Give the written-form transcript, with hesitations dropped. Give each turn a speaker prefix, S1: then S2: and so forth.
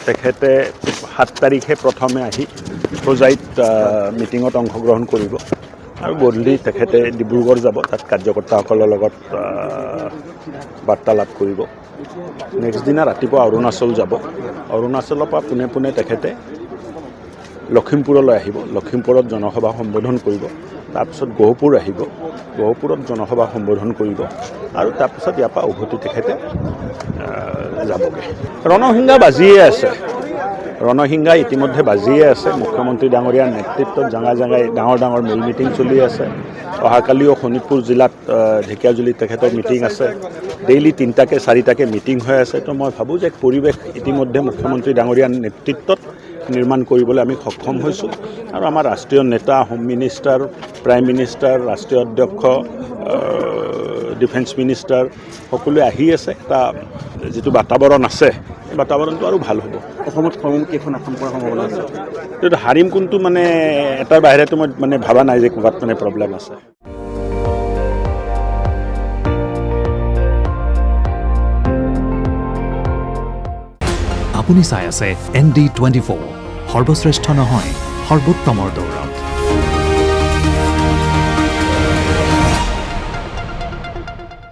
S1: তেখেতে 7 তাৰিখে প্ৰথমে আহি হোজাইত মিটিঙত অংশগ্ৰহণ কৰিব আৰু গধূলি তেখেতে ডিব্ৰুগড় যাব, তাত কাৰ্যকৰ্তাসকলৰ লগত বাৰ্তালাপ কৰিব। নেক্সট দিনা ৰাতিপুৱা অৰুণাচল যাব, অৰুণাচলৰ পৰা পোনে পোনে তেখেতে লখিমপুৰলৈ আহিব, লখিমপুৰত জনসভা সম্বোধন কৰিব, তাৰপিছত গহপুৰ আহিব, গহপুৰত জনসভা সম্বোধন কৰিব আৰু তাৰপিছত ইয়াৰ পৰা উভতি তেখেতে যাবগৈ। ৰণসিংহা বাজিয়ে আছে, ৰণসিংহা ইতিমধ্যে বাজিয়ে আছে। মুখ্যমন্ত্ৰী ডাঙৰীয়াৰ নেতৃত্বত জাগাই ডাঙৰ ডাঙৰ মিল মিটিং চলি আছে। অহাকালিও শোণিতপুৰ জিলাত ঢেকীয়াজুলিত তেখেতৰ মিটিং আছে। ডেইলি 3টাকে 4টাকে মিটিং হৈ আছে। তো মই ভাবোঁ যে পৰিৱেশ ইতিমধ্যে মুখ্যমন্ত্ৰী ডাঙৰীয়াৰ নেতৃত্বত নিৰ্মাণ কৰিবলৈ আমি সক্ষম হৈছোঁ আৰু আমাৰ ৰাষ্ট্ৰীয় নেতা, হোম মিনিষ্টাৰ, প্ৰাইম মিনিষ্টাৰ, ৰাষ্ট্ৰীয় অধ্যক্ষ, ডিফেন্স মিনিষ্টাৰ সকলোৱে আহি আছে। এটা যিটো বাতাবৰণ আছে, এই বাতাবৰণটো আৰু ভাল হ'ব।
S2: অসমত কেইখন আসন পোৱাৰ সম্ভাৱনা আছে?
S1: এইটো হাৰিম কোনটো মানে এটাৰ বাহিৰেতো মই মানে ভবা নাই যে ক'ৰবাত মানে প্ৰব্লেম আছে।
S3: আপুনি চাই আছে ND24, সৰ্বশ্ৰেষ্ঠ নহয় সৰ্বোত্তমৰ দৌৰ।